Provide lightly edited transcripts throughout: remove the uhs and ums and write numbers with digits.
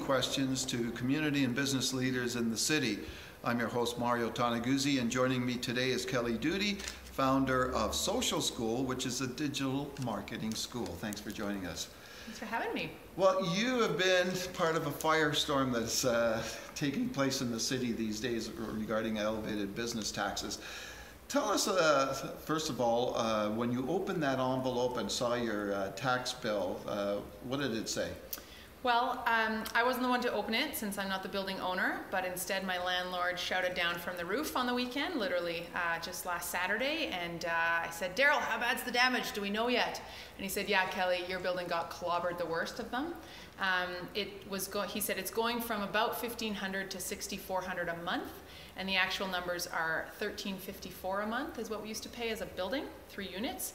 Questions to community and business leaders in the city. I'm your host, Mario Tanaguzzi, and joining me today is Kelly Doody, founder of Social School, which is a digital marketing school. Thanks for joining us. Thanks for having me. Well, you have been part of a firestorm that's taking place in the city these days regarding elevated business taxes. Tell us, first of all, when you opened that envelope and saw your tax bill, what did it say? Well, I wasn't the one to open it since I'm not the building owner, but instead my landlord shouted down from the roof on the weekend, literally just last Saturday, and I said, Daryl, how bad's the damage? Do we know yet? And he said, yeah, Kelly, your building got clobbered, the worst of them. He said it's going from about $1,500 to $6,400 a month, and the actual numbers are $1,354 a month is what we used to pay as a building, 3 units,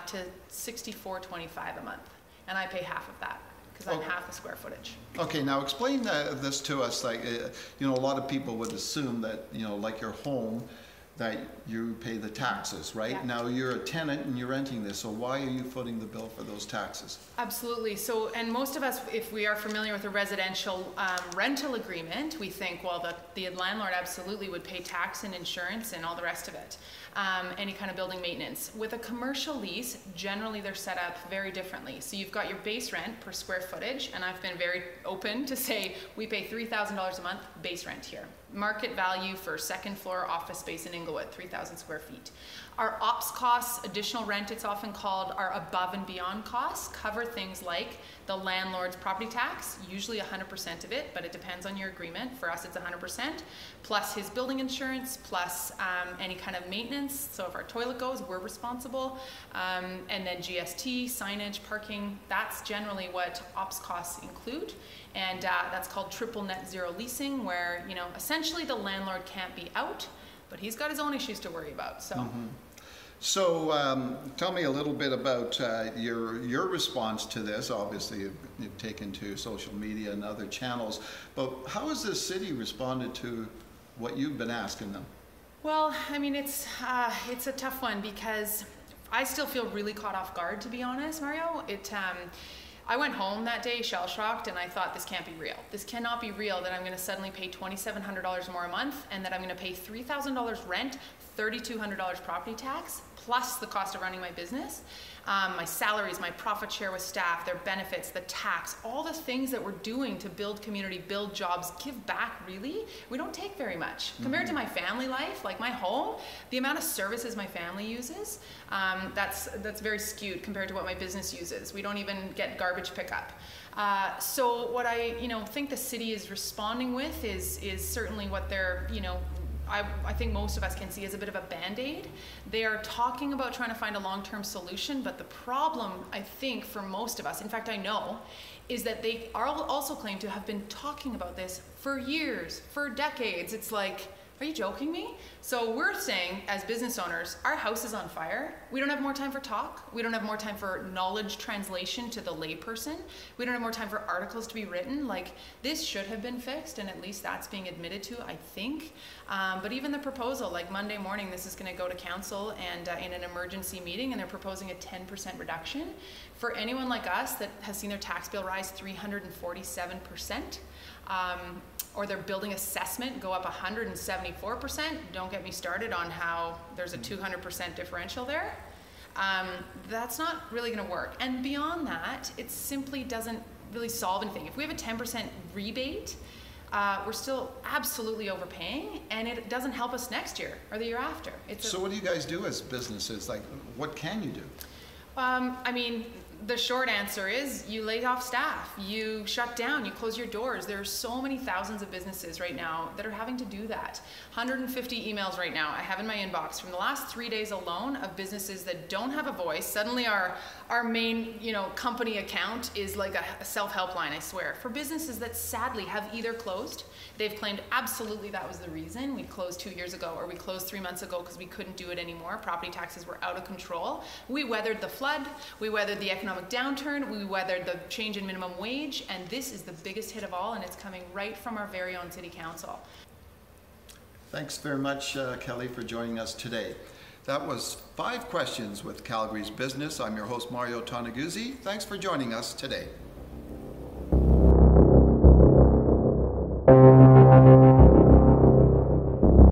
to $6,425 a month, and I pay half of that. Because I'm half the square footage. Okay, now explain this to us. Like, a lot of people would assume that, like your home, that you pay the taxes, right? Yeah. Now you're a tenant and you're renting this, so why are you footing the bill for those taxes? Absolutely. So, and most of us, if we are familiar with a residential rental agreement, we think, well, the landlord absolutely would pay tax and insurance and all the rest of it. Any kind of building maintenance. With a commercial lease, generally they're set up very differently. So you've got your base rent per square footage, and I've been very open to say we pay $3,000 a month base rent here. Market value for second floor office space in Inglewood, 3,000 square feet. Our ops costs, additional rent it's often called, our above and beyond costs cover things like the landlord's property tax, usually 100% of it, but it depends on your agreement. For us it's 100%, plus his building insurance, plus any kind of maintenance. So if our toilet goes, we're responsible. And then GST, signage, parking, that's generally what ops costs include. And that's called triple net zero leasing, where essentially the landlord can't be out, but he's got his own issues to worry about. So. Mm-hmm. So tell me a little bit about your response to this. Obviously, you've taken to social media and other channels, but how has the city responded to what you've been asking them? Well, I mean, it's a tough one because I still feel really caught off guard, to be honest, Mario. I went home that day shell-shocked, and I thought, this can't be real. This cannot be real that I'm going to suddenly pay $2,700 more a month, and that I'm going to pay $3,000 rent, $3,200 property tax, plus the cost of running my business. My salaries, my profit share with staff, their benefits, the tax, all the things that we're doing to build community, build jobs, give back, really, we don't take very much. Compared to my family life, like my home, the amount of services my family uses, that's very skewed compared to what my business uses. We don't even get garbage pickup. So what I think the city is responding with is certainly what they're, I think most of us can see as a bit of a Band-Aid. They are talking about trying to find a long-term solution, but the problem, I think, for most of us, in fact, I know, is that they are also claim to have been talking about this for years, for decades. It's like, are you joking me? So we're saying, as business owners, our house is on fire. We don't have more time for talk. We don't have more time for knowledge translation to the layperson. We don't have more time for articles to be written. Like, this should have been fixed, and at least that's being admitted to, I think. But even the proposal, like Monday morning, this is gonna go to council and in an emergency meeting, and they're proposing a 10% reduction. For anyone like us that has seen their tax bill rise 347%, or their building assessment go up 174%. Don't get me started on how there's a 200% differential there. That's not really gonna work. And beyond that, it simply doesn't really solve anything. If we have a 10% rebate, we're still absolutely overpaying, and it doesn't help us next year or the year after. So what do you guys do as businesses? Like, what can you do? I mean, the short answer is you lay off staff, you shut down, you close your doors. There are so many thousands of businesses right now that are having to do that. 150 emails right now I have in my inbox from the last 3 days alone of businesses that don't have a voice. Suddenly our main company account is like a self-help line, I swear. For businesses that sadly have either closed, they've claimed absolutely that was the reason. We closed 2 years ago, or we closed 3 months ago because we couldn't do it anymore. Property taxes were out of control. We weathered the flood, we weathered the economic downturn, we weathered the change in minimum wage, and this is the biggest hit of all, and it's coming right from our very own city council. Thanks very much, Kelly, for joining us today. That was 5 questions with Calgary's Business. I'm your host, Mario Toneguzzi. Thanks for joining us today.